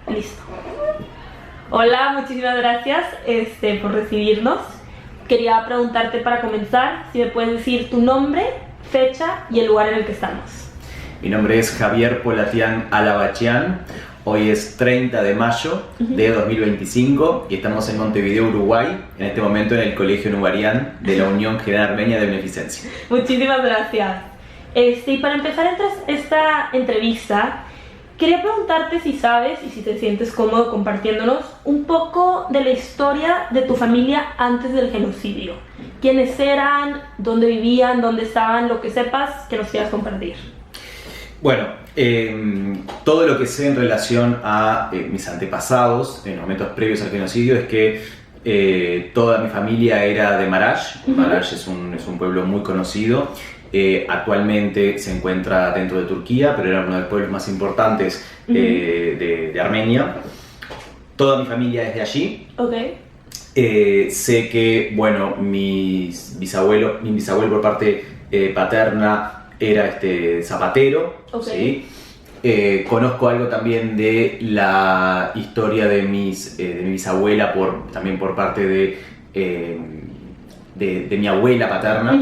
Listo. Hola, muchísimas gracias por recibirnos. Quería preguntarte para comenzar si me puedes decir tu nombre, fecha y el lugar en el que estamos. Mi nombre es Javier Polatián Alabachián. Hoy es 30 de mayo de 2025 y estamos en Montevideo, Uruguay, en este momento en el Colegio Nubarián de la Unión General Armenia de Beneficencia. Muchísimas gracias. Y para empezar esta entrevista, quería preguntarte si sabes y si te sientes cómodo compartiéndonos un poco de la historia de tu familia antes del genocidio. ¿Quiénes eran? ¿Dónde vivían? ¿Dónde estaban? Lo que sepas que nos quieras compartir. Bueno, todo lo que sé en relación a mis antepasados en los momentos previos al genocidio es que toda mi familia era de Marash. Marash es un pueblo muy conocido. Actualmente se encuentra dentro de Turquía, pero era uno de los pueblos más importantes de Armenia. Toda mi familia es de allí. Okay. Sé que, bueno, mi bisabuelo por parte paterna era zapatero. Okay. ¿Sí? Conozco algo también de la historia de mi bisabuela también por parte de mi abuela paterna.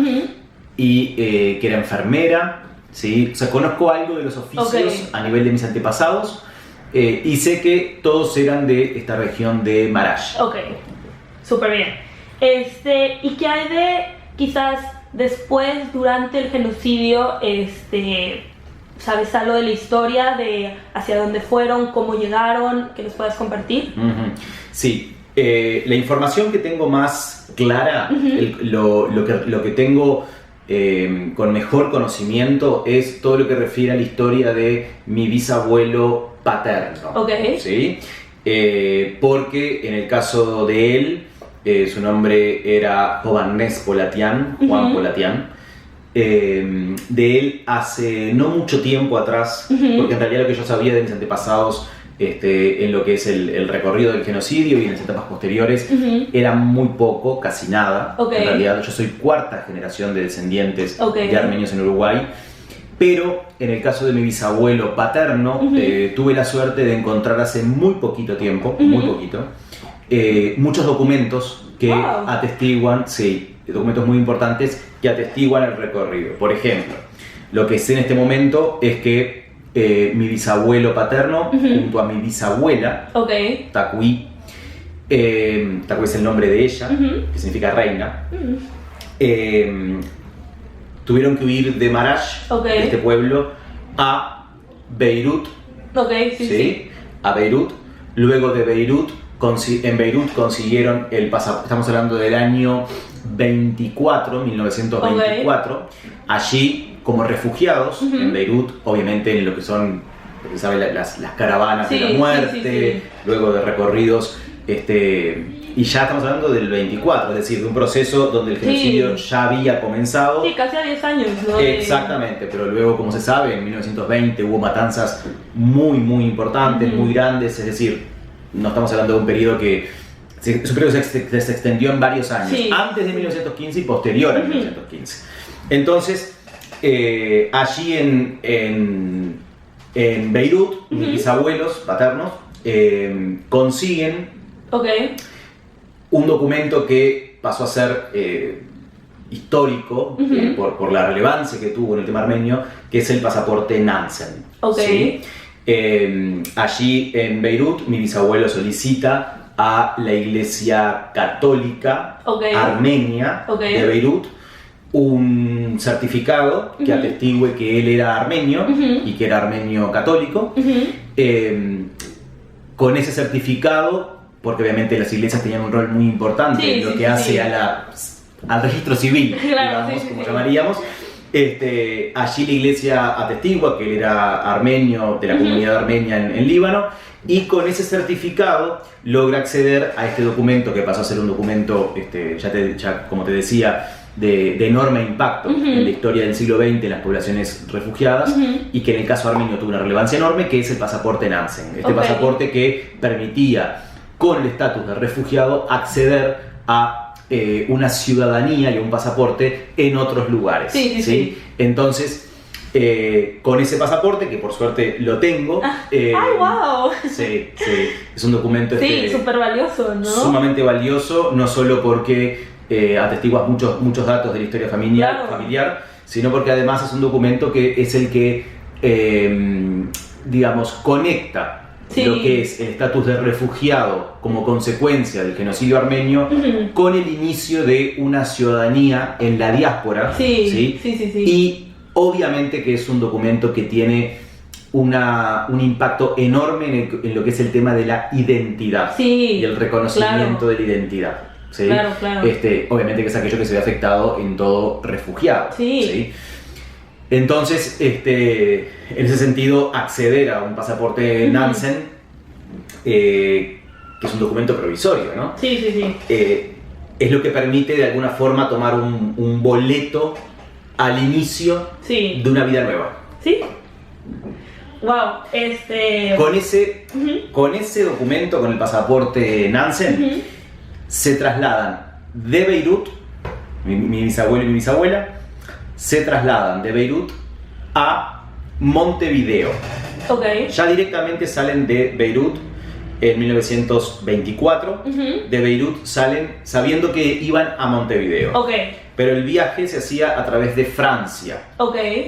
Y que era enfermera, ¿sí? O sea, conozco algo de los oficios a nivel de mis antepasados y sé que todos eran de esta región de Marash. Ok, súper bien. ¿Y qué hay de, quizás, después, durante el genocidio, sabes algo de la historia, de hacia dónde fueron, cómo llegaron, que nos puedas compartir? Sí, la información que tengo más clara, lo que tengo con mejor conocimiento es todo lo que refiere a la historia de mi bisabuelo paterno. Okay. ¿Sí? Porque en el caso de él, su nombre era Hovhannes Polatián, Juan Polatián. De él hace no mucho tiempo atrás, porque en realidad lo que yo sabía de mis antepasados en lo que es el recorrido del genocidio y en las etapas posteriores era muy poco, casi nada. En realidad yo soy cuarta generación de descendientes de armenios en Uruguay, pero en el caso de mi bisabuelo paterno tuve la suerte de encontrar hace muy poquito tiempo, muchos documentos que atestiguan, documentos muy importantes que atestiguan el recorrido. Por ejemplo, lo que sé en este momento es que mi bisabuelo paterno, junto a mi bisabuela, Tacuí, Tacuí es el nombre de ella, que significa reina, tuvieron que huir de Marash, de este pueblo, a Beirut, ¿sí? A Beirut. Luego de Beirut, en Beirut consiguieron el pasaporte, estamos hablando del año 1924, allí como refugiados en Beirut, obviamente en lo que son, porque sabe, las caravanas de la muerte, luego de recorridos, y ya estamos hablando del 24, es decir, de un proceso donde el genocidio ya había comenzado. Sí, casi a 10 años, ¿no? Exactamente, pero luego, como se sabe, en 1920 hubo matanzas muy, muy importantes, muy grandes, es decir, no estamos hablando de un periodo que se extendió en varios años, antes de 1915 y posterior a 1915. Entonces, allí en Beirut, mis bisabuelos paternos consiguen un documento que pasó a ser histórico por la relevancia que tuvo en el tema armenio, que es el pasaporte Nansen. ¿Sí? Allí en Beirut, mi bisabuelo solicita a la Iglesia Católica Armenia de Beirut un certificado que atestigue que él era armenio y que era armenio católico. Con ese certificado, porque obviamente las iglesias tenían un rol muy importante en lo que hace al registro civil, digamos, como llamaríamos. Allí la iglesia atestigua que él era armenio, de la comunidad armenia en Líbano, y con ese certificado logra acceder a este documento que pasó a ser un documento, ya como te decía, de enorme impacto en la historia del siglo XX en las poblaciones refugiadas, y que en el caso armenio tuvo una relevancia enorme, que es el pasaporte Nansen. Pasaporte que permitía, con el estatus de refugiado, acceder a una ciudadanía y un pasaporte en otros lugares. ¿Sí? Entonces, Con ese pasaporte, que por suerte lo tengo. ¡Ay, wow! Sí, es un documento Sí, súper valioso, ¿no? Sumamente valioso, no solo porque atestiguas muchos datos de la historia familiar, sino porque además es un documento que es el que, digamos, conecta lo que es el estatus de refugiado como consecuencia del genocidio armenio con el inicio de una ciudadanía en la diáspora. Sí. Y obviamente que es un documento que tiene un impacto enorme en lo que es el tema de la identidad y el reconocimiento de la identidad. ¿Sí? Claro. Obviamente que es aquello que se ve afectado en todo refugiado. ¿Sí? Entonces, en ese sentido, acceder a un pasaporte Nansen, que es un documento provisorio, ¿no? Sí. Es lo que permite de alguna forma tomar un boleto al inicio de una vida nueva. Sí. Wow, Con ese documento, con el pasaporte Nansen, se trasladan de Beirut, mi bisabuelo y mi bisabuela, se trasladan de Beirut a Montevideo. Ya directamente salen de Beirut en 1924. De Beirut salen sabiendo que iban a Montevideo. Pero el viaje se hacía a través de Francia.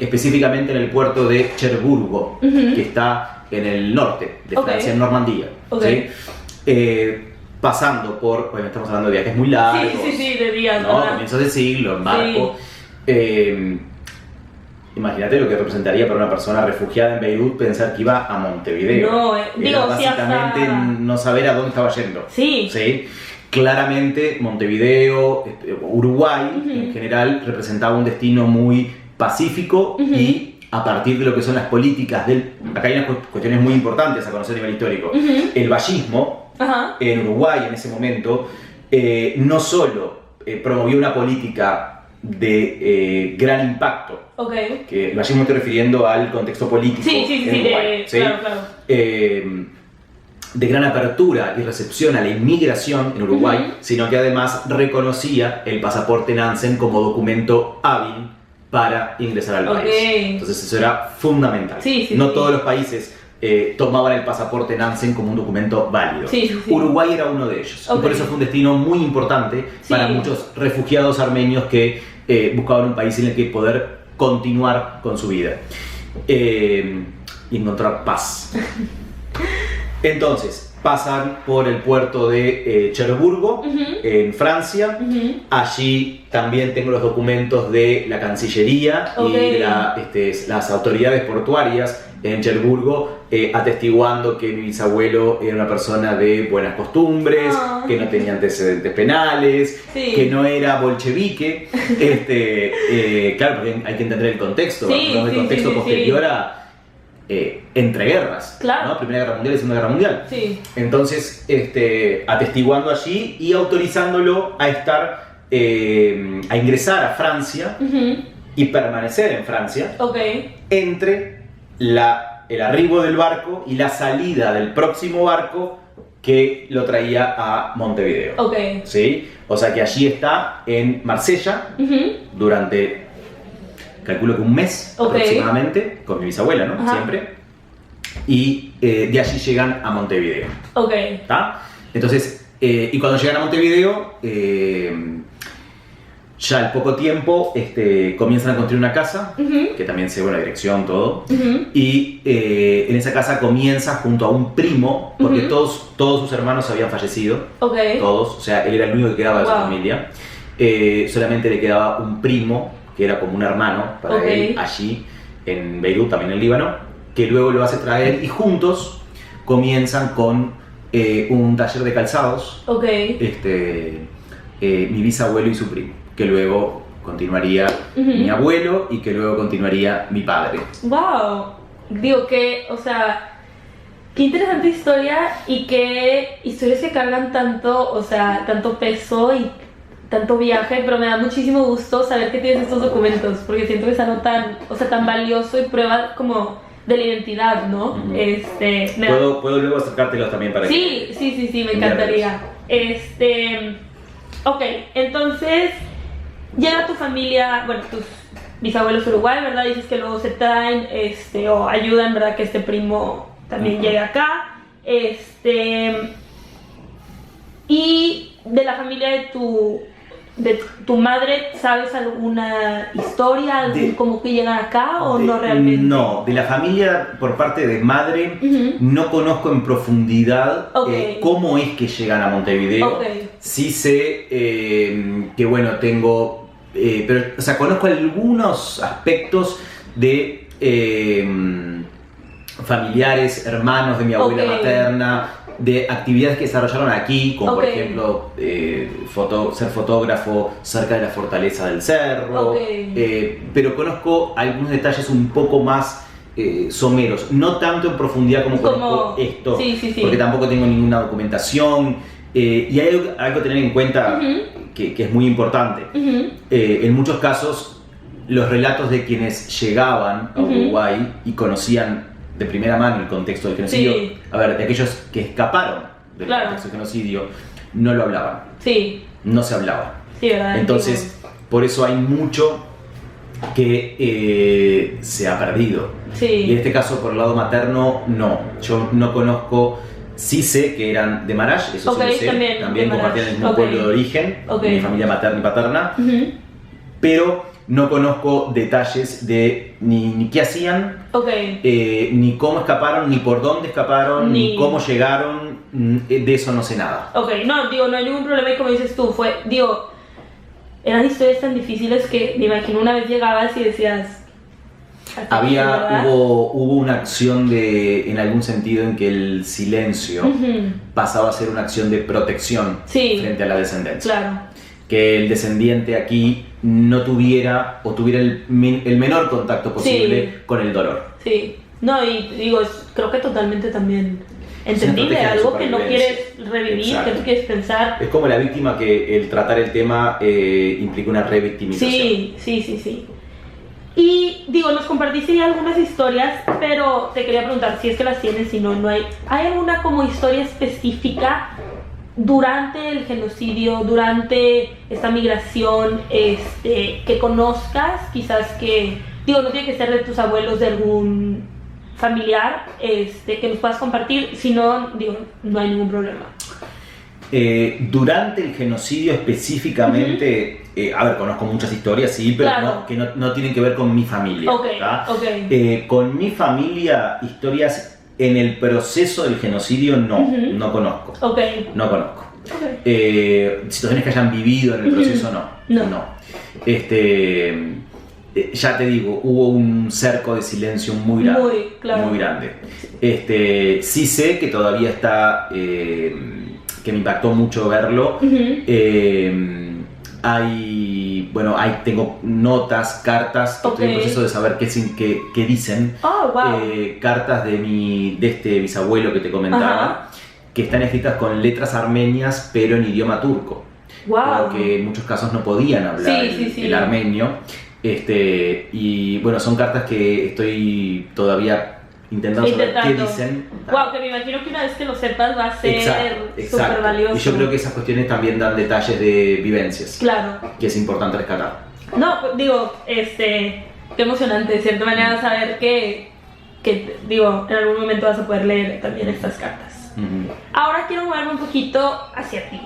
Específicamente en el puerto de Cherburgo, que está en el norte de Francia, en Normandía. ¿Sí? Pasando por, bueno, estamos hablando de viajes muy largos. Sí, de días, ¿no? Comienzos de siglo, en barco. Imagínate lo que representaría para una persona refugiada en Beirut pensar que iba a Montevideo. Era básicamente no saber a dónde estaba yendo. ¿Sí? Claramente Montevideo, Uruguay en general, representaba un destino muy pacífico y a partir de lo que son las políticas acá hay unas cuestiones muy importantes a conocer a nivel histórico. El vallismo en Uruguay en ese momento no solo promovió una política de gran impacto, que el vallismo estoy refiriendo al contexto político en Uruguay, claro. De gran apertura y recepción a la inmigración en Uruguay, sino que además reconocía el pasaporte Nansen como documento hábil para ingresar al país. Entonces eso era fundamental. No todos los países tomaban el pasaporte Nansen como un documento válido. Uruguay era uno de ellos. Y por eso fue un destino muy importante para muchos refugiados armenios que buscaban un país en el que poder continuar con su vida y encontrar paz. Entonces, pasan por el puerto de Cherburgo, en Francia. Allí también tengo los documentos de la Cancillería y de las autoridades portuarias en Cherburgo, atestiguando que mi bisabuelo era una persona de buenas costumbres, que no tenía antecedentes penales, que no era bolchevique. Claro, porque hay que entender el contexto, el contexto posterior a entreguerras, ¿no? Primera Guerra Mundial y Segunda Guerra Mundial. Entonces, atestiguando allí y autorizándolo a estar, a ingresar a Francia y permanecer en Francia entre el arribo del barco y la salida del próximo barco que lo traía a Montevideo. ¿Sí? O sea que allí está en Marsella durante, calculo que un mes aproximadamente, con mi bisabuela, ¿no? Siempre. Y de allí llegan a Montevideo. ¿Está? Entonces, y cuando llegan a Montevideo, ya al poco tiempo comienzan a construir una casa, que también se ve la dirección, todo. Y en esa casa comienza junto a un primo, porque todos sus hermanos habían fallecido. Todos, o sea, él era el único que quedaba de su familia. Solamente le quedaba un primo, que era como un hermano para él, allí en Beirut, también en Líbano, que luego lo hace traer y juntos comienzan con un taller de calzados, mi bisabuelo y su primo, que luego continuaría mi abuelo y que luego continuaría mi padre. ¡Wow! Digo que, o sea, qué interesante historia y qué historias que cargan tanto, o sea, tanto peso y tanto viaje, pero me da muchísimo gusto saber que tienes estos documentos, porque siento que es algo tan valioso y prueba como de la identidad, ¿no? ¿Puedo luego acercártelos también para que... Sí, me encantaría. Ok, entonces llega tu familia, bueno, bisabuelos Uruguay, ¿verdad? Dices que luego se traen, o ayudan, ¿verdad? Que este primo también llegue acá. Y de la familia de tu madre, ¿sabes alguna historia? ¿Como que llegan acá o no realmente? No, de la familia por parte de madre no conozco en profundidad cómo es que llegan a Montevideo. Sí sé que bueno, tengo, pero, o sea, conozco algunos aspectos de familiares, hermanos de mi abuela materna, de actividades que desarrollaron aquí, como por ejemplo ser fotógrafo cerca de la Fortaleza del Cerro, pero conozco algunos detalles un poco más someros, no tanto en profundidad como conozco esto, porque tampoco tengo ninguna documentación, y hay algo a tener en cuenta que es muy importante. En muchos casos los relatos de quienes llegaban a Uruguay y conocían de primera mano el contexto del genocidio, a ver, de aquellos que escaparon del contexto del genocidio, no lo hablaban. No se hablaba. ¿Verdad? Entonces, por eso hay mucho que se ha perdido. Y en este caso, por el lado materno, no. Yo no conozco, sí sé que eran de Marash, eso sí lo sé, también compartían el mismo pueblo de origen, mi familia materna y paterna, pero no conozco detalles de ni qué hacían, ni cómo escaparon, ni por dónde escaparon, ni cómo llegaron, de eso no sé nada. No, digo, no hay ningún problema, y como dices tú, eran historias tan difíciles que me imagino una vez llegabas y decías... Hubo una acción en algún sentido en que el silencio pasaba a ser una acción de protección frente a la descendencia. Que el descendiente aquí no tuviera o tuviera el menor contacto posible con el dolor. No, y digo, creo que totalmente también entendible, algo que no quieres revivir, que no quieres pensar. Es como la víctima, que el tratar el tema implica una revictimización. Sí. Y digo, nos compartiste ya algunas historias, pero te quería preguntar si es que las tienes, si no hay. ¿Hay alguna como historia específica durante el genocidio, durante esta migración, que conozcas, quizás que, digo, no tiene que ser de tus abuelos, de algún familiar, que nos puedas compartir? Si no, digo, no hay ningún problema. Durante el genocidio específicamente, a ver, conozco muchas historias, sí, pero que no tienen que ver con mi familia. Con mi familia, historias en el proceso del genocidio no conozco. No conozco. Situaciones que hayan vivido en el proceso, no. Ya te digo, hubo un cerco de silencio muy grande. Muy grande. Sí sé que todavía está, que me impactó mucho verlo. Tengo notas, cartas, que estoy en proceso de saber qué dicen. Cartas de este bisabuelo que te comentaba, que están escritas con letras armenias, pero en idioma turco. Porque en muchos casos no podían hablar el armenio. Y bueno, son cartas que estoy todavía intentando saber qué dicen. Que me imagino que una vez que lo sepas va a ser súper valioso. Y yo creo que esas cuestiones también dan detalles de vivencias. Que es importante rescatar. No, digo, qué emocionante de cierta manera saber que digo, en algún momento vas a poder leer también estas cartas. Ahora quiero moverme un poquito hacia ti.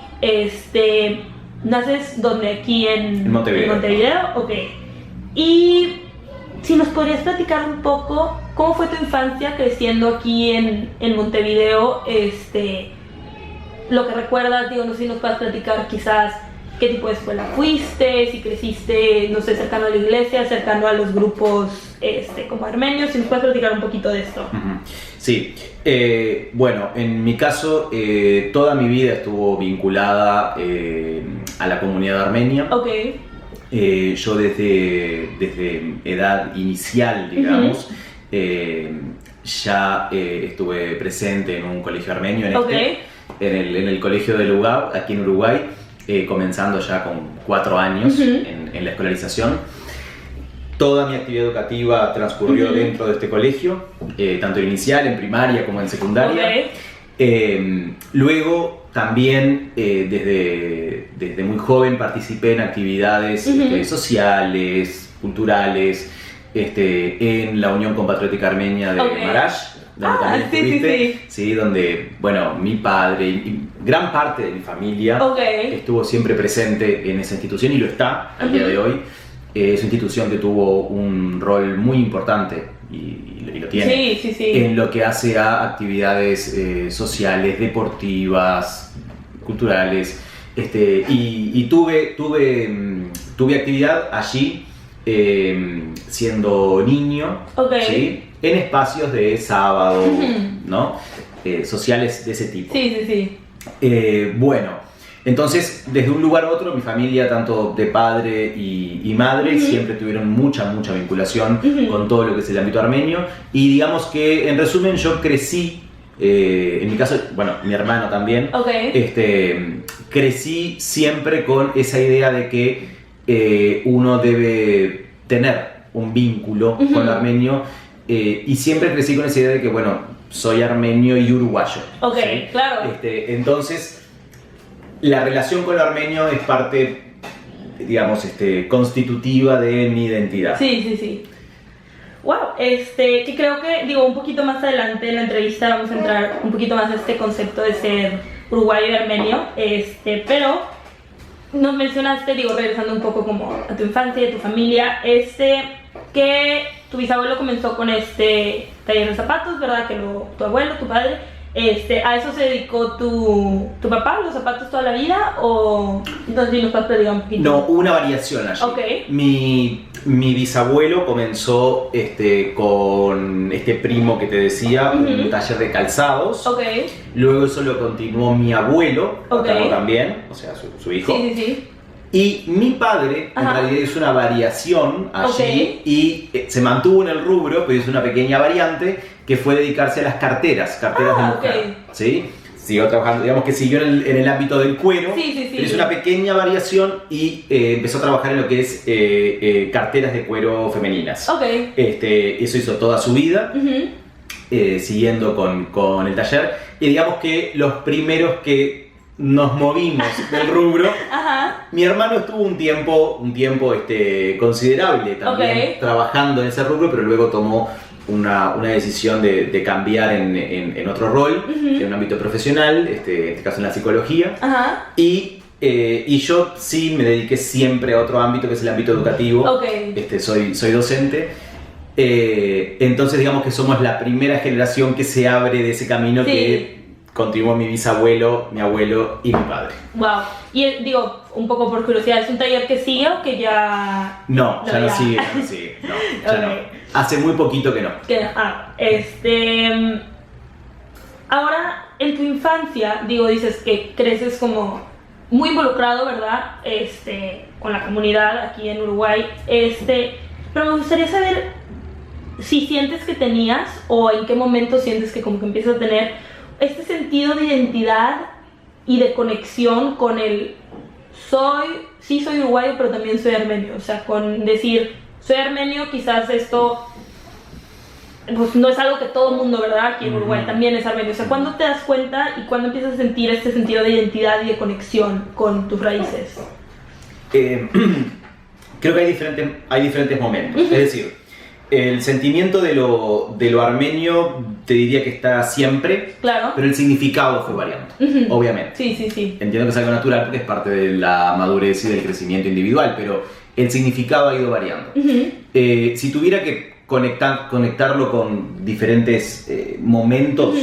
¿Naces donde? Aquí en Montevideo. ¿En Montevideo? Y si nos podrías platicar un poco cómo fue tu infancia creciendo aquí en Montevideo, lo que recuerdas, digo, no sé si nos puedes platicar quizás qué tipo de escuela fuiste, si creciste, no sé, cercano a la iglesia, cercano a los grupos como armenios, si nos puedes platicar un poquito de esto. Sí, bueno, en mi caso toda mi vida estuvo vinculada a la comunidad armenia. Yo desde edad inicial, digamos, ya estuve presente en un colegio armenio, en el colegio de Lugab, aquí en Uruguay, comenzando ya con 4 años en la escolarización. Toda mi actividad educativa transcurrió dentro de este colegio, tanto inicial, en primaria como en secundaria. Luego también desde muy joven participé en actividades sociales, culturales, en la Unión Compatriótica Armenia de Marash, donde también estuviste, sí, donde, bueno, mi padre y gran parte de mi familia estuvo siempre presente en esa institución y lo está al día de hoy. Es una institución que tuvo un rol muy importante y lo tiene en lo que hace a actividades sociales, deportivas, culturales, y tuve actividad allí siendo niño, ¿sí? En espacios de sábado, ¿no? Sociales de ese tipo. Bueno, entonces desde un lugar a otro mi familia, tanto de padre y madre, siempre tuvieron mucha vinculación con todo lo que es el ámbito armenio, y digamos que en resumen yo crecí, en mi caso, bueno, mi hermano también, crecí siempre con esa idea de que uno debe tener un vínculo con lo armenio, y siempre crecí con esa idea de que, bueno, soy armenio y uruguayo. ¿Sí? Claro. Entonces, la relación con lo armenio es parte, digamos, constitutiva de mi identidad. Sí. Wow, que creo que, digo, un poquito más adelante en la entrevista vamos a entrar un poquito más a este concepto de ser uruguayo y armenio, pero nos mencionaste, digo, regresando un poco como a tu infancia y a tu familia, que tu bisabuelo comenzó con taller de zapatos, ¿verdad? Que tu abuelo, tu padre, ¿a eso se dedicó tu papá, los zapatos toda la vida? ¿O nos puedes platicar un poquito? No, hubo una variación allí. Mi bisabuelo comenzó con este primo que te decía, un taller de calzados. Luego eso lo continuó mi abuelo, también, o sea, su hijo. Sí. Y mi padre, en realidad, hizo una variación allí y se mantuvo en el rubro, pero hizo una pequeña variante que fue dedicarse a las carteras de mujer. ¿Sí? Siguió trabajando, digamos que siguió en el ámbito del cuero, pero hizo una pequeña variación y empezó a trabajar en lo que es carteras de cuero femeninas. Eso hizo toda su vida, siguiendo con el taller. Y digamos que los primeros que nos movimos del rubro, mi hermano estuvo un tiempo considerable también trabajando en ese rubro, pero luego tomó una decisión de cambiar en otro rol, en un ámbito profesional, en este caso en la psicología, y yo sí me dediqué siempre a otro ámbito, que es el ámbito educativo. Soy docente. Entonces digamos que somos la primera generación que se abre de ese camino que continuó mi bisabuelo, mi abuelo y mi padre. Wow. Y digo, un poco por curiosidad, ¿es un taller que sigue o que ya...? No, ya no sigue. No. Hace muy poquito que no. Ahora, en tu infancia, digo, dices que creces como muy involucrado, ¿verdad? Con la comunidad aquí en Uruguay. Pero me gustaría saber si sientes que tenías o en qué momento sientes que como que empiezas a tener este sentido de identidad y de conexión con sí soy uruguayo, pero también soy armenio. O sea, con decir, soy armenio, quizás esto pues no es algo que todo el mundo, ¿verdad? Aquí en Uruguay también es armenio. O sea, ¿cuándo te das cuenta y cuándo empiezas a sentir este sentido de identidad y de conexión con tus raíces? Creo que hay diferentes momentos. Es decir, el sentimiento de lo armenio te diría que está siempre, pero el significado fue variando, obviamente. Sí. Entiendo que es algo natural porque es parte de la madurez y del crecimiento individual, pero el significado ha ido variando. Si tuviera que conectarlo con diferentes momentos,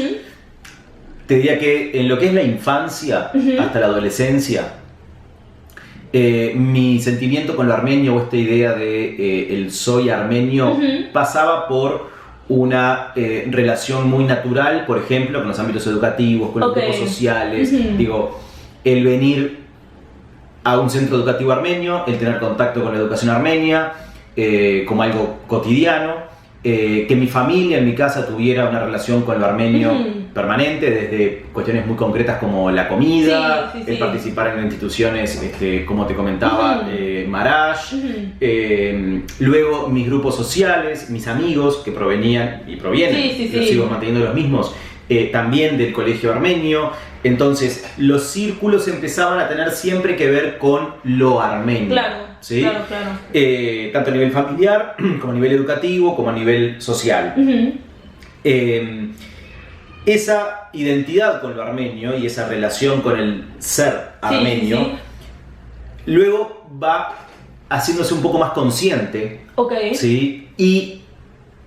te diría que en lo que es la infancia hasta la adolescencia, mi sentimiento con lo armenio o esta idea de el soy armenio pasaba por una relación muy natural, por ejemplo, con los ámbitos educativos, con los grupos sociales. Digo, el venir a un centro educativo armenio, el tener contacto con la educación armenia como algo cotidiano, que mi familia en mi casa tuviera una relación con lo armenio permanente, desde cuestiones muy concretas como la comida, el participar en instituciones, como te comentaba, Marash, luego mis grupos sociales, mis amigos que provenían y provienen, yo sigo manteniendo los mismos, también del colegio armenio. Entonces, los círculos empezaban a tener siempre que ver con lo armenio. Claro, ¿sí? claro, claro. Tanto a nivel familiar, como a nivel educativo, como a nivel social. Esa identidad con lo armenio y esa relación con el ser armenio, luego va haciéndose un poco más consciente. ¿Sí? Y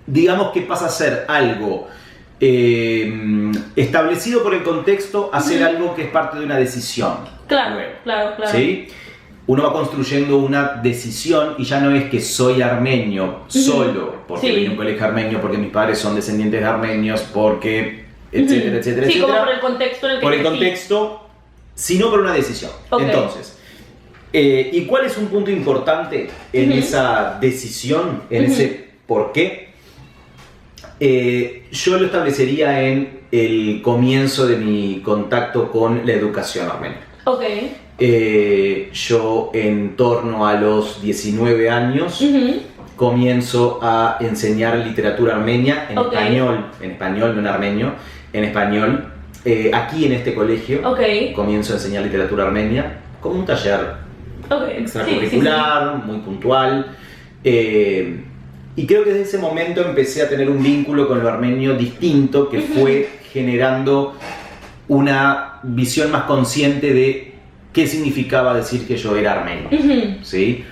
digamos que pasa a ser algo establecido por el contexto a ser algo que es parte de una decisión. Claro. ¿Sí? Uno va construyendo una decisión y ya no es que soy armenio solo porque vine a un colegio armenio, porque mis padres son descendientes de armenios, porque etcétera, etcétera, sí, etcétera. como por el contexto en el que por el contexto, sino por una decisión. Entonces, ¿y cuál es un punto importante en esa decisión, en ese por qué? Yo lo establecería en el comienzo de mi contacto con la educación armenia. Yo en torno a los 19 años comienzo a enseñar literatura armenia en español, no en armenio, en español, aquí en este colegio. Comienzo a enseñar literatura armenia como un taller extracurricular, muy puntual. Y creo que desde ese momento empecé a tener un vínculo con lo armenio distinto que fue generando una visión más consciente de qué significaba decir que yo era armenio. ¿Sí?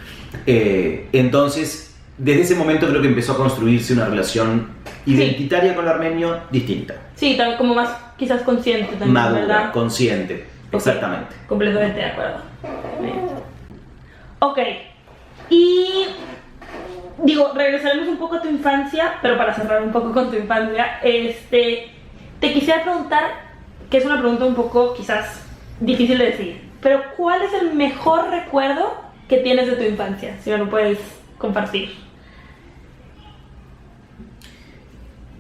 Entonces, desde ese momento creo que empezó a construirse una relación identitaria con lo armenio distinta. Sí, también como más quizás consciente también, madura, ¿verdad? consciente, exactamente. Completamente de acuerdo. Y digo, regresaremos un poco a tu infancia, pero para cerrar un poco con tu infancia, te quisiera preguntar, que es una pregunta un poco quizás difícil de decir, pero ¿cuál es el mejor recuerdo que tienes de tu infancia? Si me lo puedes compartir.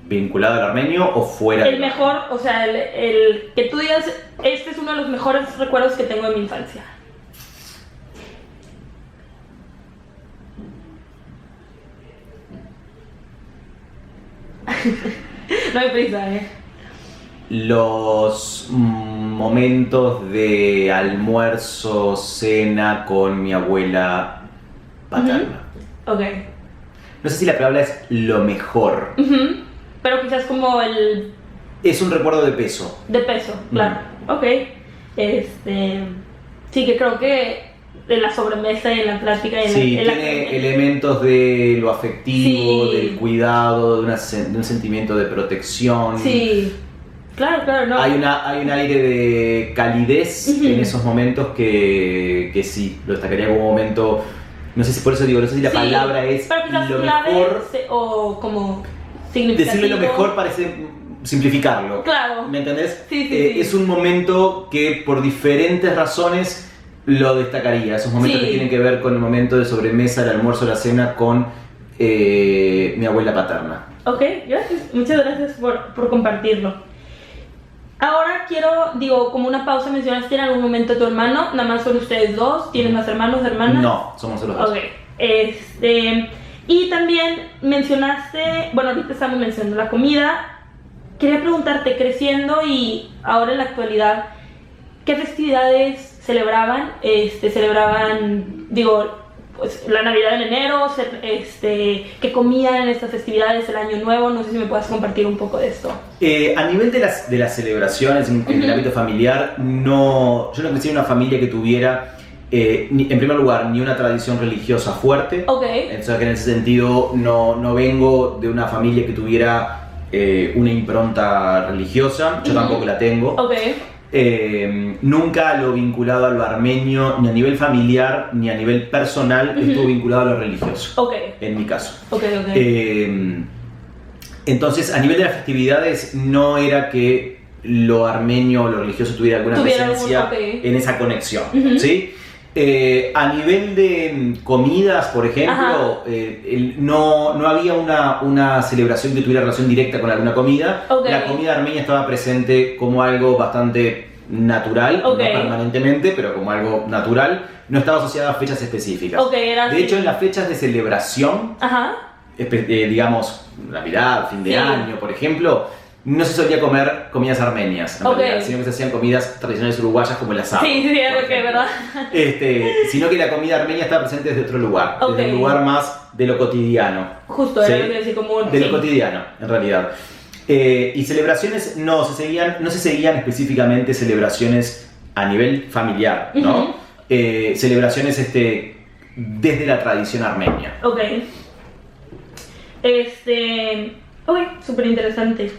¿Vinculado al armenio o fuera? El mejor, o sea, el que tú digas, este es uno de los mejores recuerdos que tengo de mi infancia. No hay prisa, Los momentos de almuerzo, cena con mi abuela paterna. No sé si la palabra es lo mejor. Pero quizás como el... Es un recuerdo de peso. De peso, claro. Sí, que creo que en la sobremesa y en la plática... Tiene elementos de lo afectivo, del cuidado, de un sentimiento de protección. Sí, claro, no. Hay un aire de calidez en esos momentos que sí, lo destacaría como un momento... No sé si por eso digo, no sé si la palabra es lo mejor. O como significativo. Decirle lo mejor parece simplificarlo. Claro. ¿Me entendés? Sí. Es un momento que por diferentes razones lo destacaría. Esos momentos que tienen que ver con el momento de sobremesa, el almuerzo, la cena con mi abuela paterna. Gracias. Muchas gracias por compartirlo. Ahora quiero, como una pausa, mencionaste en algún momento a tu hermano, nada más son ustedes dos, ¿tienes más hermanos, hermanas? No, somos solo dos. Y también mencionaste, bueno, ahorita estamos mencionando la comida, quería preguntarte, creciendo y ahora en la actualidad, ¿qué festividades celebraban? Pues la Navidad en enero, ¿qué comían en estas festividades, el Año Nuevo? No sé si me puedas compartir un poco de esto. A nivel de las celebraciones en el ámbito familiar, yo no crecí en una familia que tuviera, en primer lugar, ni una tradición religiosa fuerte. Entonces, que en ese sentido no vengo de una familia que tuviera una impronta religiosa. Yo tampoco la tengo. Nunca lo vinculado a lo armenio, ni a nivel familiar, ni a nivel personal, estuvo vinculado a lo religioso, en mi caso. Entonces, a nivel de las festividades, no era que lo armenio o lo religioso tuviera alguna presencia en esa conexión, ¿sí? A nivel de comidas, por ejemplo, no había una celebración que tuviera relación directa con alguna comida. La comida armenia estaba presente como algo bastante natural, no permanentemente, pero como algo natural. No estaba asociada a fechas específicas. De hecho, en las fechas de celebración, digamos, Navidad, fin de año, por ejemplo, no se solía comer comidas armenias, en Ok. realidad, sino que se hacían comidas tradicionales uruguayas como el asado. Sí, es por lo que es ejemplo. verdad. Sino que la comida armenia estaba presente desde otro lugar, Ok. desde un lugar más de lo cotidiano. Justo, ¿sí? era lo que decía como De lo cotidiano, en realidad. Y celebraciones no se seguían específicamente celebraciones a nivel familiar, ¿no? Ujú. Celebraciones desde la tradición armenia. Ok. Ok, súper interesante.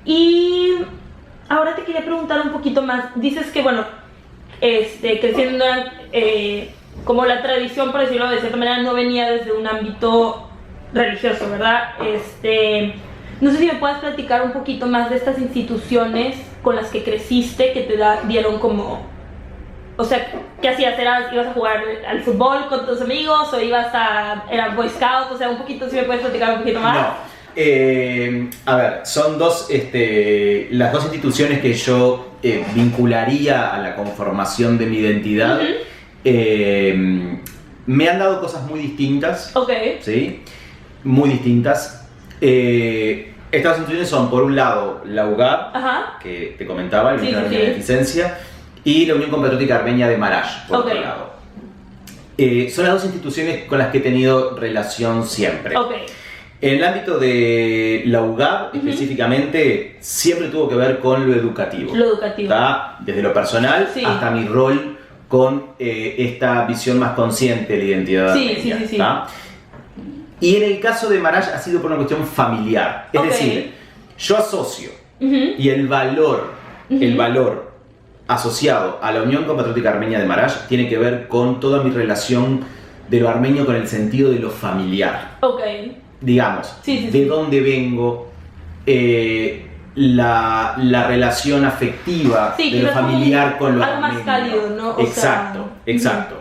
Y ahora te quería preguntar un poquito más. Dices que, bueno, creciendo como la tradición, por decirlo de cierta manera, no venía desde un ámbito religioso, ¿verdad? No sé si me puedes platicar un poquito más de estas instituciones con las que creciste, que te dieron como... O sea, ¿qué hacías? ¿Ibas a jugar al fútbol con tus amigos o eras Boy Scout? O sea, un poquito, si me puedes platicar un poquito más. No. A ver, son las dos instituciones que yo vincularía a la conformación de mi identidad. Ujú. Me han dado cosas muy distintas. Ok. ¿Sí? Muy distintas. Estas instituciones son, por un lado, la UGAB, Ajá. que te comentaba, la Sí, Unión sí, Armenia de sí. Beneficencia, y la Unión Compatriótica Armenia de Marash, por Ok. otro lado. Son las dos instituciones con las que he tenido relación siempre. Ok. En el ámbito de la UGAB, específicamente, siempre tuvo que ver con lo educativo. Lo educativo. ¿Tá? Desde lo personal Sí. hasta mi rol con esta visión más consciente de la identidad Sí, armenia, sí, sí, sí. ¿tá? Y en el caso de Marash ha sido por una cuestión familiar. Es Ok. decir, yo asocio Ujú. y el valor asociado a la Unión Compatriótica Armenia de Marash tiene que ver con toda mi relación de lo armenio con el sentido de lo familiar. Ok. Digamos, Sí, sí, de sí. dónde vengo, la relación afectiva Sí, de lo quizás como familiar con lo algo más armenio. cálido, ¿no? O Exacto, sea, exacto.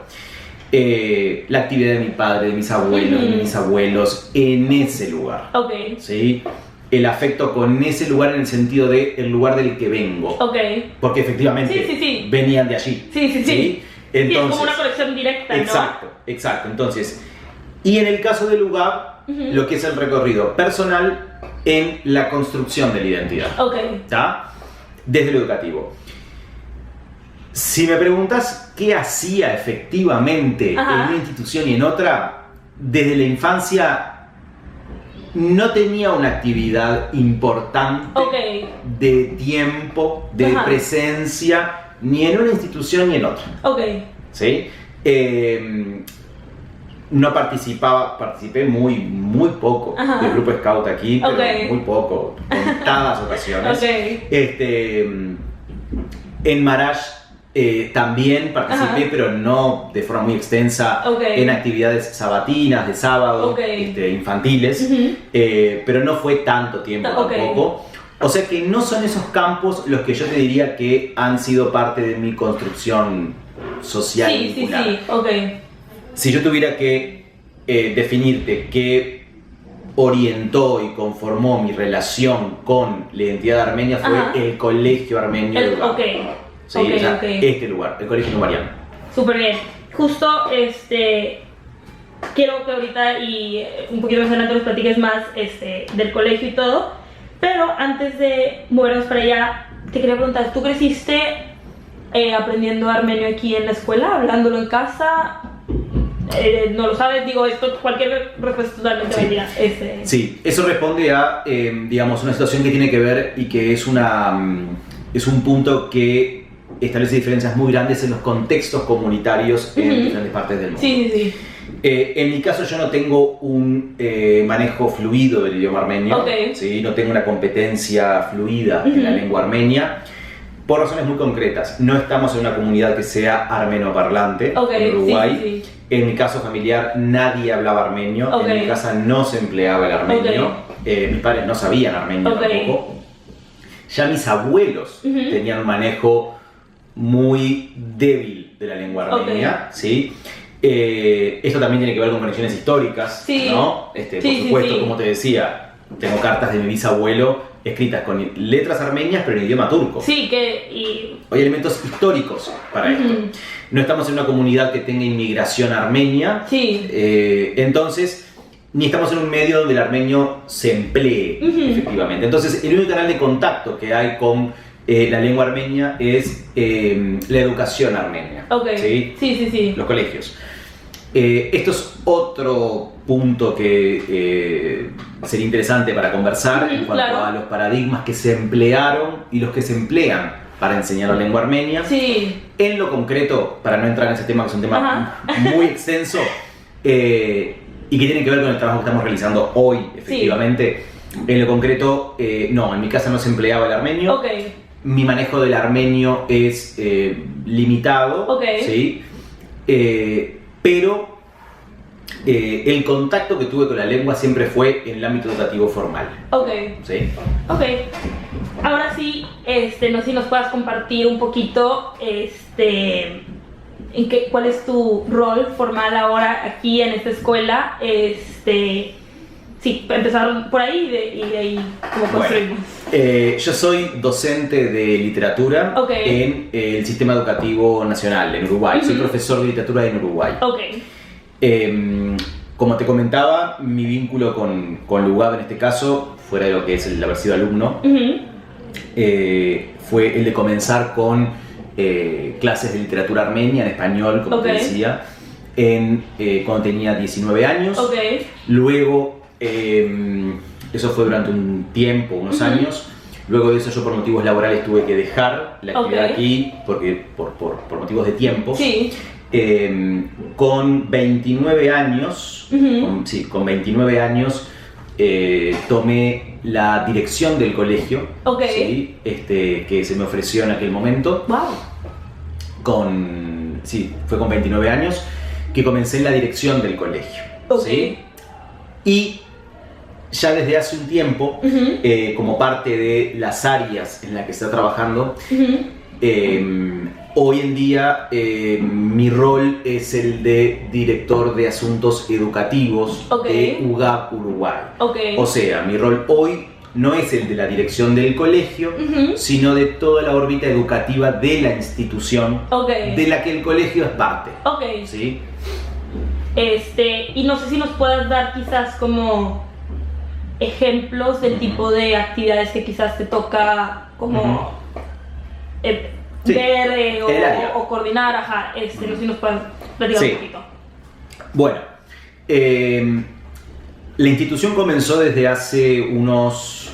La actividad de mi padre, de mis abuelos, de mis abuelos, en ese lugar. Ok. ¿Sí? El afecto con ese lugar en el sentido de el lugar del que vengo. Ok. Porque efectivamente Sí, sí, sí. venían de allí. Sí, sí, sí. Sí, es Entonces, como una conexión directa, ¿no? exacto, exacto. Entonces, y en el caso del UGAB, lo que es el recorrido personal en la construcción de la identidad. Ok. ¿Tá? Desde lo educativo. Si me preguntas qué hacía efectivamente Ajá. en una institución y en otra, desde la infancia no tenía una actividad importante Ok. de tiempo, de Ajá. presencia, ni en una institución ni en otra. Ok. ¿Sí? No participé muy poco Ajá. del grupo Scout aquí, pero Ok. muy poco, contadas ocasiones. Ok. En Marash también participé, Ajá. pero no de forma muy extensa, Ok. en actividades sabatinas, de sábado, Ok. infantiles, Ujú. pero no fue tanto tiempo Ok. tampoco. O sea que no son esos campos los que yo te diría que han sido parte de mi construcción social. Sí, sí, vincular. sí. Ok. Si yo tuviera que definirte qué orientó y conformó mi relación con la identidad armenia fue Ajá. el colegio armenio de UGAB. Ok. Sí, Ok, o sea, ok. este lugar, el colegio nubariano. Súper bien. Justo, quiero que ahorita y un poquito más adelante nos platiques más del colegio y todo, pero antes de movernos para allá, te quería preguntar, ¿tú creciste aprendiendo armenio aquí en la escuela, hablándolo en casa? No lo sabes, digo, esto, cualquier respuesta totalmente Sí. válida. Sí, eso responde a, digamos, una situación que tiene que ver y que es un punto que establece diferencias muy grandes en los contextos comunitarios en Ujú. diferentes partes del mundo. Sí, sí, sí. En mi caso yo no tengo un manejo fluido del idioma armenio, Ok. ¿sí? No tengo una competencia fluida en la Ujú. lengua armenia, por razones muy concretas. No estamos en una comunidad que sea armenoparlante Ok, en Uruguay. sí, sí. En mi caso familiar nadie hablaba armenio, Ok. en mi casa no se empleaba el armenio, Ok. mis padres no sabían armenio Ok. tampoco. Ya mis abuelos Ujú. tenían un manejo muy débil de la lengua armenia, ¿sí? Esto también tiene que ver con conexiones históricas, Sí. ¿no? Sí, Por sí, supuesto, sí. como te decía, tengo cartas de mi bisabuelo escritas con letras armenias, pero en idioma turco. Sí, que... Hay elementos históricos para esto. Ujú. No estamos en una comunidad que tenga inmigración armenia, Sí. entonces ni estamos en un medio donde el armenio se emplee efectivamente. Entonces, el único canal de contacto que hay con la lengua armenia es la educación armenia. ¿Sí? Sí. Los colegios. Esto es otro punto que sería interesante para conversar en cuanto a los paradigmas que se emplearon y los que se emplean para enseñar la lengua armenia. Sí. En lo concreto, para no entrar en ese tema, que es un tema muy extenso, y que tiene que ver con el trabajo que estamos realizando hoy, efectivamente. En lo concreto, no, en mi casa no se empleaba el armenio. Mi manejo del armenio es limitado, ¿sí? Pero el contacto que tuve con la lengua siempre fue en el ámbito educativo formal. ¿Sí? Ahora sí, no sé si nos puedas compartir un poquito ¿cuál es tu rol formal ahora aquí en esta escuela? Sí, empezar por ahí y de ahí cómo construimos. Yo soy docente de literatura en el sistema educativo nacional en Uruguay. Soy profesor de literatura en Uruguay. Como te comentaba, mi vínculo con LUGAB en este caso, fuera de lo que es el haber sido alumno, fue el de comenzar con clases de literatura armenia en español, como te decía, cuando tenía 19 años. Luego, eso fue durante un tiempo, unos años. Luego de eso yo por motivos laborales tuve que dejar la actividad aquí, porque por motivos de tiempo. Con 29 años, con 29 años tomé la dirección del colegio, ¿sí? Que se me ofreció en aquel momento. Fue con 29 años que comencé la dirección del colegio. ¿Sí? Y ya desde hace un tiempo, como parte de las áreas en las que está trabajando, hoy en día mi rol es el de director de asuntos educativos de UGAB Uruguay. O sea, mi rol hoy no es el de la dirección del colegio, sino de toda la órbita educativa de la institución de la que el colegio es parte. ¿Sí? Y no sé si nos puedas dar quizás como ejemplos del tipo de actividades que quizás te toca como ver o coordinar, no sé si nos puedes platicar un poquito. Bueno, la institución comenzó desde hace unos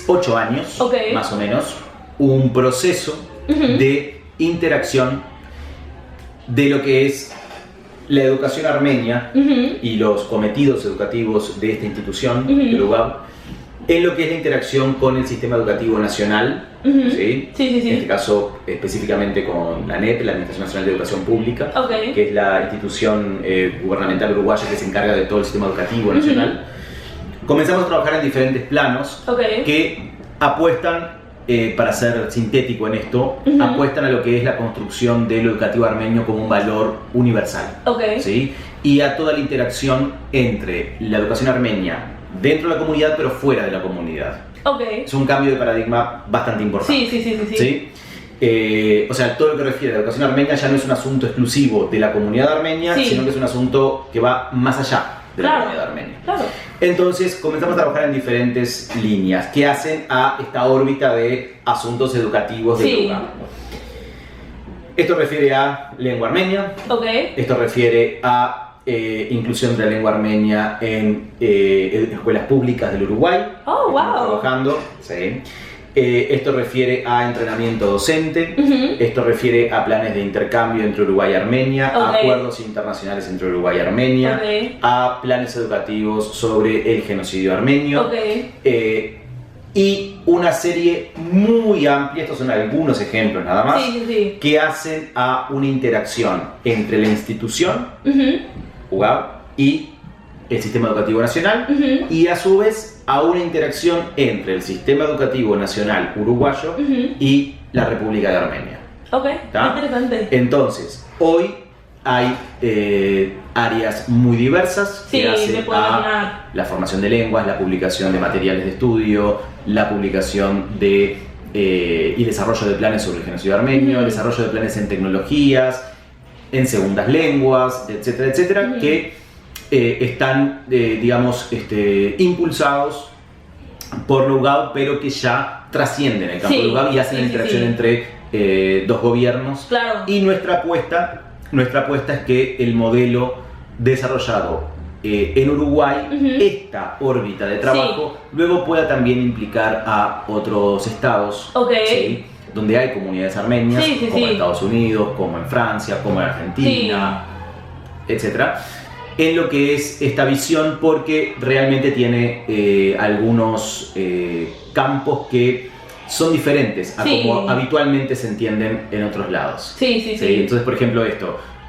8 años, más o menos, un proceso de interacción de lo que es la educación armenia y los cometidos educativos de esta institución, de UGAB, en lo que es la interacción con el sistema educativo nacional, ¿sí? En este caso específicamente con la ANEP, la Administración Nacional de Educación Pública, que es la institución gubernamental uruguaya que se encarga de todo el sistema educativo nacional. Comenzamos a trabajar en diferentes planos que apuestan, para ser sintético en esto, apuestan a lo que es la construcción del educativo armenio como un valor universal, ¿sí? Y a toda la interacción entre la educación armenia dentro de la comunidad pero fuera de la comunidad. Es un cambio de paradigma bastante importante. ¿Sí? O sea, todo lo que refiere a la educación armenia ya no es un asunto exclusivo de la comunidad armenia, sino que es un asunto que va más allá de la comunidad armenia. Entonces comenzamos a trabajar en diferentes líneas que hacen a esta órbita de asuntos educativos de UGAB. Esto refiere a lengua armenia, esto refiere a inclusión de la lengua armenia en escuelas públicas del Uruguay. Estamos trabajando. Esto refiere a entrenamiento docente, esto refiere a planes de intercambio entre Uruguay y Armenia, a acuerdos internacionales entre Uruguay y Armenia, a planes educativos sobre el genocidio armenio, y una serie muy amplia, estos son algunos ejemplos nada más, que hacen a una interacción entre la institución, UGAB, y el sistema educativo nacional, y a su vez a una interacción entre el sistema educativo nacional uruguayo y la República de Armenia. Interesante. Entonces, hoy hay áreas muy diversas que hacen a la formación de lenguas, la publicación de materiales de estudio, la publicación de y desarrollo de planes sobre el genocidio armenio, el desarrollo de planes en tecnologías, en segundas lenguas, etcétera, etcétera, que están, digamos, impulsados por la UGAB, pero que ya trascienden el campo de la UGAB y hacen la interacción entre dos gobiernos. Claro. Y nuestra apuesta es que el modelo desarrollado en Uruguay, esta órbita de trabajo, luego pueda también implicar a otros estados, ¿sí? Donde hay comunidades armenias, como en Estados Unidos, como en Francia, como en Argentina, etcétera, en lo que es esta visión, porque realmente tiene algunos campos que son diferentes a como habitualmente se entienden en otros lados. Entonces, por ejemplo,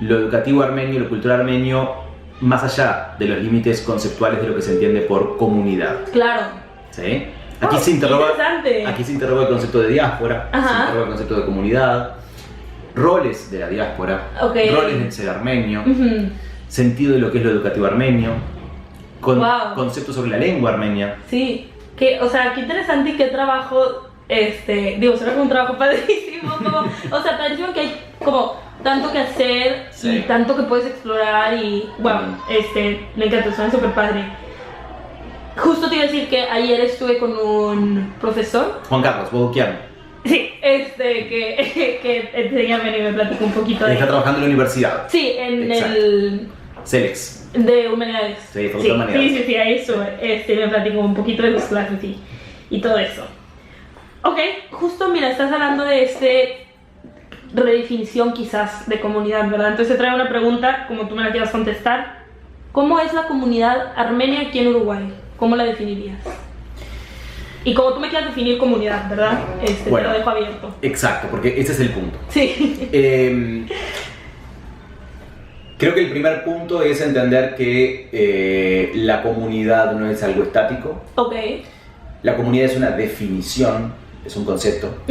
lo educativo armenio, lo cultural armenio, más allá de los límites conceptuales de lo que se entiende por comunidad. Claro. ¿Sí? Aquí se interroga el concepto de diáspora, se interroga el concepto de comunidad, roles de la diáspora, roles del ser armenio, sentido de lo que es lo educativo armenio, conceptos sobre la lengua armenia. Sí, qué interesante y qué trabajo, será un trabajo padrísimo, padrísimo que hay como tanto que hacer y tanto que puedes explorar y, me encanta, suena súper padre. Justo te iba a decir que ayer estuve con un profesor, Juan Carlos Bodoquiano. Sí, que enseña y me platicó un poquito de... Está trabajando en la universidad. Sí, en el... CELEX. De Humanidades. Sí, Facultad de Humanidades. Sí, ahí estuve. Me platicó un poquito de sus clases y todo eso. Ok, justo, mira, estás hablando de redefinición quizás de comunidad, ¿verdad? Entonces te traigo una pregunta, como tú me la quieras contestar. ¿Cómo es la comunidad armenia aquí en Uruguay? ¿Cómo la definirías? Y como tú me quieras definir comunidad, ¿verdad? Bueno, te lo dejo abierto. Exacto, porque ese es el punto. Sí. Creo que el primer punto es entender que la comunidad no es algo estático. Ok. La comunidad es una definición, es un concepto.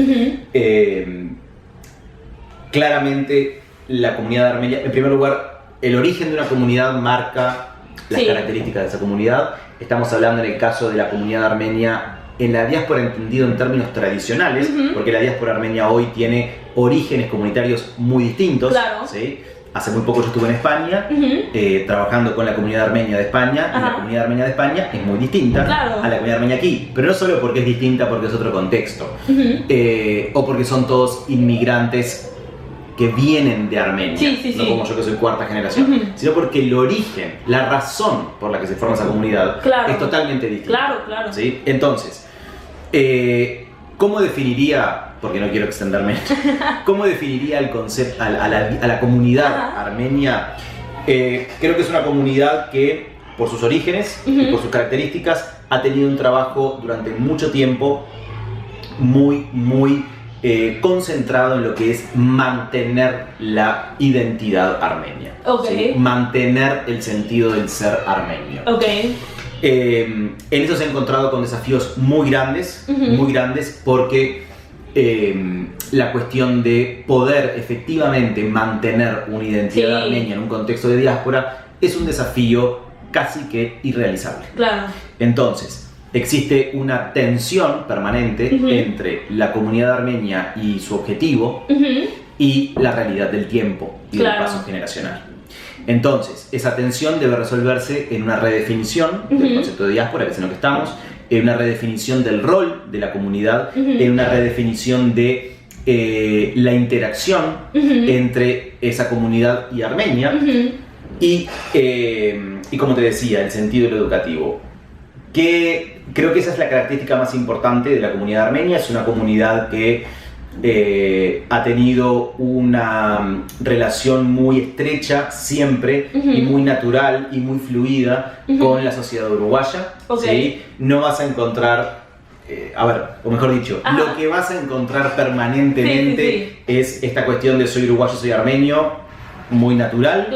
Claramente, la comunidad armenia, en primer lugar, el origen de una comunidad marca las características de esa comunidad. Estamos hablando en el caso de la comunidad armenia en la diáspora entendido en términos tradicionales, porque la diáspora armenia hoy tiene orígenes comunitarios muy distintos. Claro. ¿Sí? Hace muy poco yo estuve en España trabajando con la comunidad armenia de España, y la comunidad armenia de España es muy distinta a la comunidad armenia aquí, pero no solo porque es distinta, porque es otro contexto, o porque son todos inmigrantes que vienen de Armenia, no como yo que soy cuarta generación, sino porque el origen, la razón por la que se forma esa comunidad es totalmente distinta. Claro. ¿Sí? Entonces, ¿cómo definiría, porque no quiero extenderme, cómo definiría el concepto a la comunidad armenia? Creo que es una comunidad que, por sus orígenes y por sus características, ha tenido un trabajo durante mucho tiempo muy concentrado en lo que es mantener la identidad armenia, ¿sí? Mantener el sentido del ser armenio. En eso se ha encontrado con desafíos muy grandes, porque la cuestión de poder efectivamente mantener una identidad armenia en un contexto de diáspora es un desafío casi que irrealizable. Entonces, existe una tensión permanente entre la comunidad armenia y su objetivo y la realidad del tiempo y del paso generacional. Entonces, esa tensión debe resolverse en una redefinición del concepto de diáspora, que es en lo que estamos, en una redefinición del rol de la comunidad, en una redefinición de la interacción entre esa comunidad y Armenia, y como te decía, el sentido de lo educativo. Que creo que esa es la característica más importante de la comunidad armenia. Es una comunidad que ha tenido una relación muy estrecha siempre y muy natural y muy fluida con la sociedad uruguaya. ¿Sí? No vas a encontrar, o mejor dicho, lo que vas a encontrar permanentemente es esta cuestión de soy uruguayo, soy armenio, muy natural.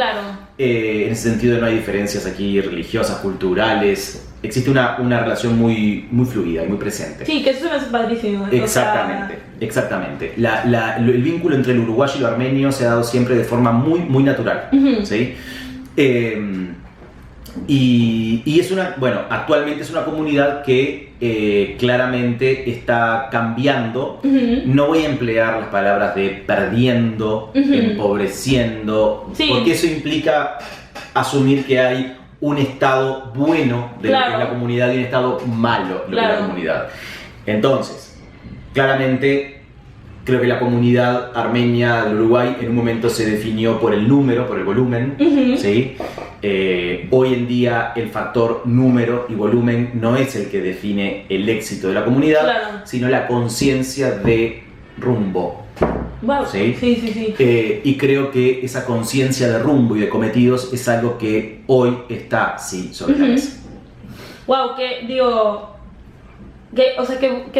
En ese sentido no hay diferencias aquí religiosas, culturales. Existe una relación muy fluida y muy presente. Sí, que eso me hace padrísimo. Exactamente. El vínculo entre el uruguayo y lo armenio se ha dado siempre de forma muy natural. ¿Sí? Y es actualmente es una comunidad que claramente está cambiando. No voy a emplear las palabras de perdiendo, empobreciendo, porque eso implica asumir que hay un estado bueno de lo que es la comunidad y un estado malo de lo que es la comunidad. Entonces, claramente, creo que la comunidad armenia del Uruguay en un momento se definió por el número, por el volumen, ¿sí? Hoy en día el factor número y volumen no es el que define el éxito de la comunidad, sino la conciencia de rumbo. Wow. ¿Sí? Sí. Y creo que esa conciencia de rumbo y de cometidos es algo que hoy está, sí, sobre la mesa. Wow, que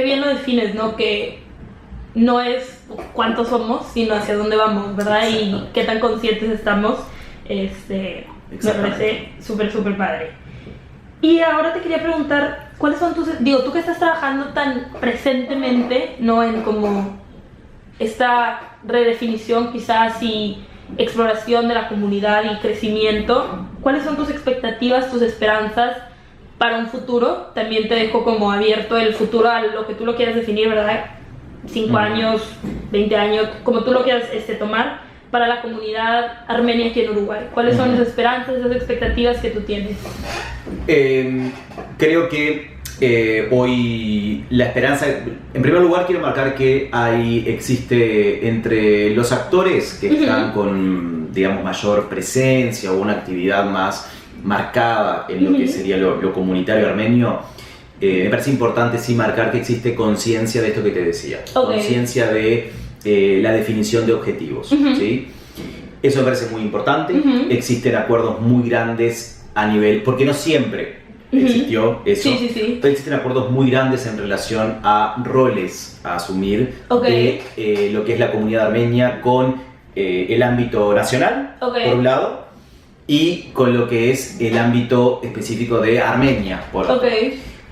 bien lo defines, ¿no? Que no es cuántos somos, sino hacia dónde vamos, ¿verdad? Y qué tan conscientes estamos. Me parece súper padre. Y ahora te quería preguntar, ¿cuáles son tus... tú que estás trabajando tan presentemente, ¿no? En como esta redefinición quizás y exploración de la comunidad y crecimiento, ¿cuáles son tus expectativas, tus esperanzas para un futuro? También te dejo como abierto el futuro a lo que tú lo quieras definir, ¿verdad? 5 años, 20 años, como tú lo quieras tomar, para la comunidad armenia aquí en Uruguay. ¿Cuáles son esas esperanzas, esas expectativas que tú tienes? Creo que hoy la esperanza, en primer lugar quiero marcar que existe entre los actores que están con, digamos, mayor presencia o una actividad más marcada en lo que sería lo comunitario armenio. Me parece importante sí marcar que existe conciencia de esto que te decía, conciencia de la definición de objetivos, ¿sí? Eso me parece muy importante. Existen acuerdos muy grandes a nivel, porque no siempre existió eso, pero existen acuerdos muy grandes en relación a roles a asumir de lo que es la comunidad armenia con el ámbito nacional, por un lado, y con lo que es el ámbito específico de Armenia, por otro.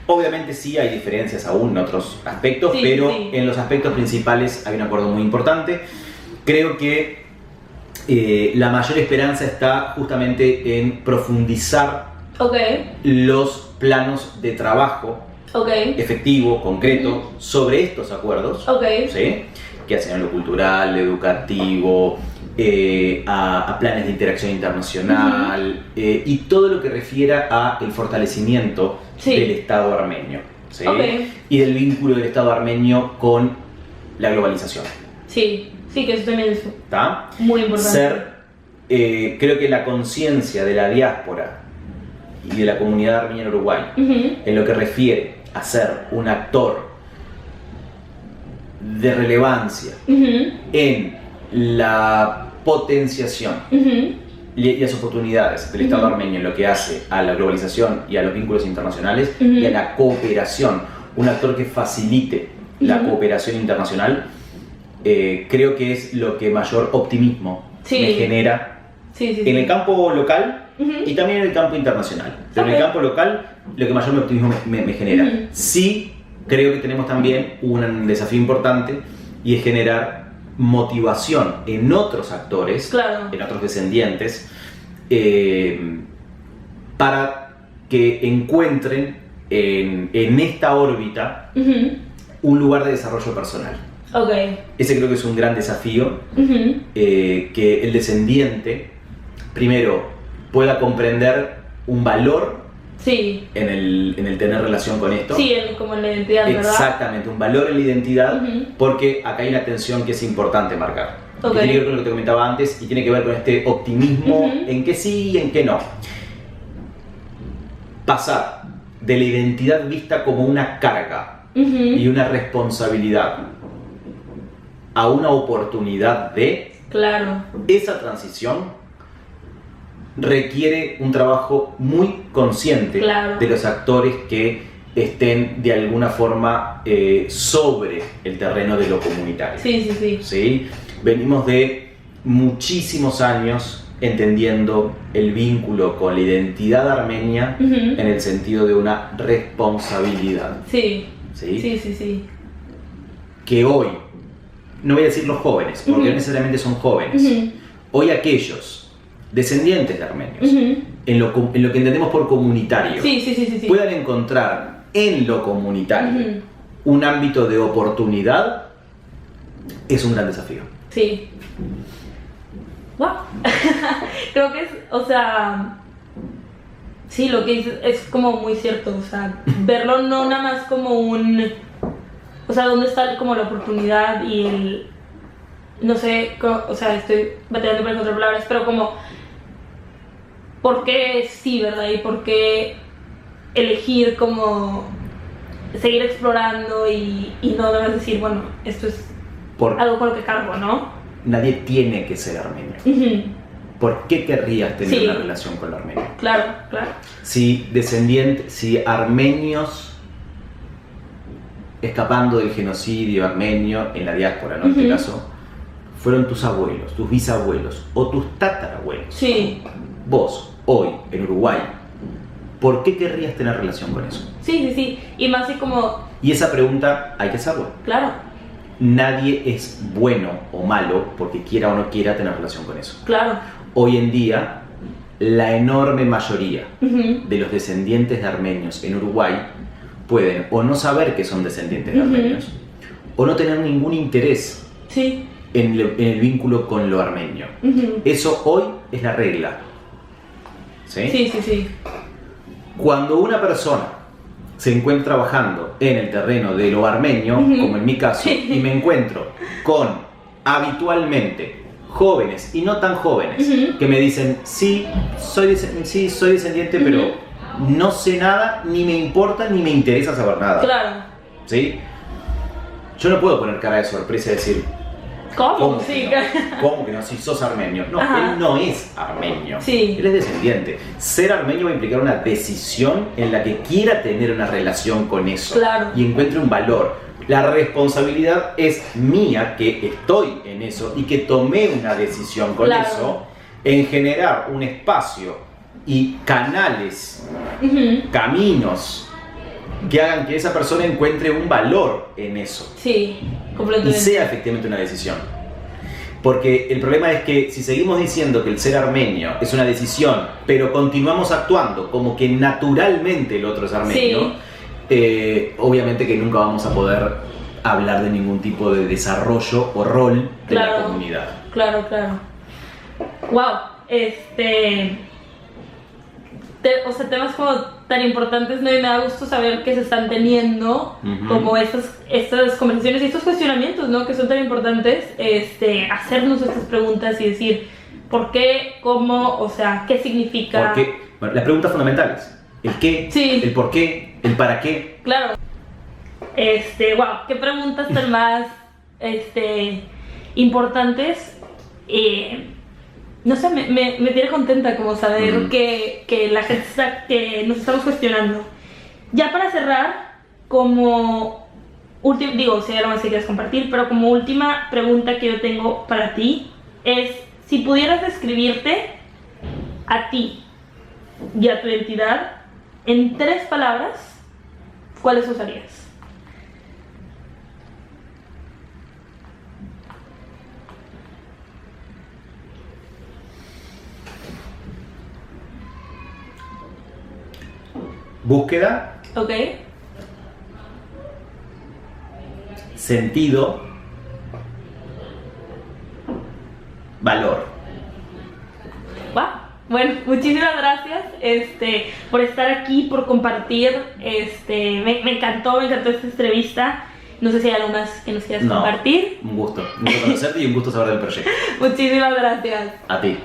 Obviamente sí hay diferencias aún en otros aspectos, pero en los aspectos principales hay un acuerdo muy importante. Creo que la mayor esperanza está justamente en profundizar los planos de trabajo efectivo, concreto, sobre estos acuerdos, ¿sí? Que hacen a lo cultural, educativo, a planes de interacción internacional y todo lo que refiera a el fortalecimiento del Estado armenio, ¿sí? Y del vínculo del Estado armenio con la globalización. Sí, que eso también es muy importante. Creo que la conciencia de la diáspora y de la comunidad armenia en Uruguay en lo que refiere a ser un actor de relevancia en la potenciación y las oportunidades del Estado armenio en lo que hace a la globalización y a los vínculos internacionales y a la cooperación, un actor que facilite la cooperación internacional, creo que es lo que mayor optimismo me genera en el campo local y también en el campo internacional. Pero en el campo local, lo que mayor optimismo me genera. Sí, creo que tenemos también un desafío importante y es generar motivación en otros actores, en otros descendientes, para que encuentren en esta órbita un lugar de desarrollo personal. Ese creo que es un gran desafío, que el descendiente primero pueda comprender un valor en el tener relación con esto. Como en la identidad, ¿verdad? Exactamente, un valor en la identidad, porque acá hay una tensión que es importante marcar. Que tiene que ver con lo que te comentaba antes y tiene que ver con este optimismo en que sí y en que no. Pasar de la identidad vista como una carga y una responsabilidad a una oportunidad de... Esa transición requiere un trabajo muy consciente de los actores que estén de alguna forma sobre el terreno de lo comunitario. ¿Sí? Venimos de muchísimos años entendiendo el vínculo con la identidad armenia en el sentido de una responsabilidad. Que hoy, no voy a decir los jóvenes, porque no necesariamente son jóvenes, hoy aquellos descendientes de armenios, en lo que entendemos por comunitario, puedan encontrar en lo comunitario un ámbito de oportunidad, es un gran desafío. Wow. Creo que es, Sí, lo que dices es como muy cierto, o sea, verlo no nada más como un... O sea, ¿dónde está como la oportunidad y el... No sé, o sea, estoy batallando para encontrar palabras, pero como... ¿Por qué sí, verdad? Y por qué elegir como... seguir explorando y no nada más decir, bueno, esto es algo con lo que cargo, ¿no? Nadie tiene que ser armenio. Uh-huh. ¿Por qué querrías tener Sí. una relación con la Armenia? Claro, claro. Si armenios escapando del genocidio armenio en la diáspora, ¿no? En este caso, fueron tus abuelos, tus bisabuelos o tus tatarabuelos. Sí. Vos, hoy, en Uruguay, ¿por qué querrías tener relación con eso? Sí. Y más así como... Y esa pregunta hay que hacerla. Claro. Nadie es bueno o malo porque quiera o no quiera tener relación con eso. Claro. Hoy en día, la enorme mayoría Uh-huh. de los descendientes de armenios en Uruguay pueden o no saber que son descendientes de armenios o no tener ningún interés Sí. en el vínculo con lo armenio. Uh-huh. Eso hoy es la regla. ¿Sí? Sí. Cuando una persona se encuentra trabajando en el terreno de lo armenio, como en mi caso, y me encuentro con habitualmente jóvenes y no tan jóvenes que me dicen, sí, soy descendiente, pero no sé nada, ni me importa, ni me interesa saber nada. Claro. ¿Sí? Yo no puedo poner cara de sorpresa y decir, ¿Cómo? que Sí. no? ¿Cómo que no? Si sos armenio. No, Ajá. él no es armenio. Sí. Él es descendiente. Ser armenio va a implicar una decisión en la que quiera tener una relación con eso. Claro. Y encuentre un valor. La responsabilidad es mía, que estoy en eso y que tomé una decisión con Claro. eso, en generar un espacio y canales, caminos que hagan que esa persona encuentre un valor en eso. Sí, Y completamente. sea efectivamente una decisión. Porque el problema es que si seguimos diciendo que el ser armenio es una decisión, pero continuamos actuando como que naturalmente el otro es armenio, obviamente que nunca vamos a poder hablar de ningún tipo de desarrollo o rol de la comunidad. Claro. Wow, o sea, temas como tan importantes, ¿no? Y me da gusto saber que se están teniendo como estas conversaciones y estos cuestionamientos, ¿no? Que son tan importantes, hacernos estas preguntas y decir ¿por qué? ¿Cómo? O sea, ¿qué significa? Porque, bueno, las preguntas fundamentales, el qué, el por qué, el para qué. Claro. Wow, qué preguntas tan más importantes. No sé, me tiene contenta como saber que la gente que nos estamos cuestionando. Ya para cerrar, como último, digo, si hay algo más que quieras compartir, pero como última pregunta que yo tengo para ti es, si pudieras describirte a ti y a tu identidad en 3 palabras, ¿cuáles usarías? Búsqueda, ¿Ok? sentido, valor. Wow. Bueno, muchísimas gracias por estar aquí, por compartir. Me encantó esta entrevista. No sé si hay algo más que nos quieras compartir. Un gusto conocerte y un gusto saber del proyecto. Muchísimas gracias. A ti.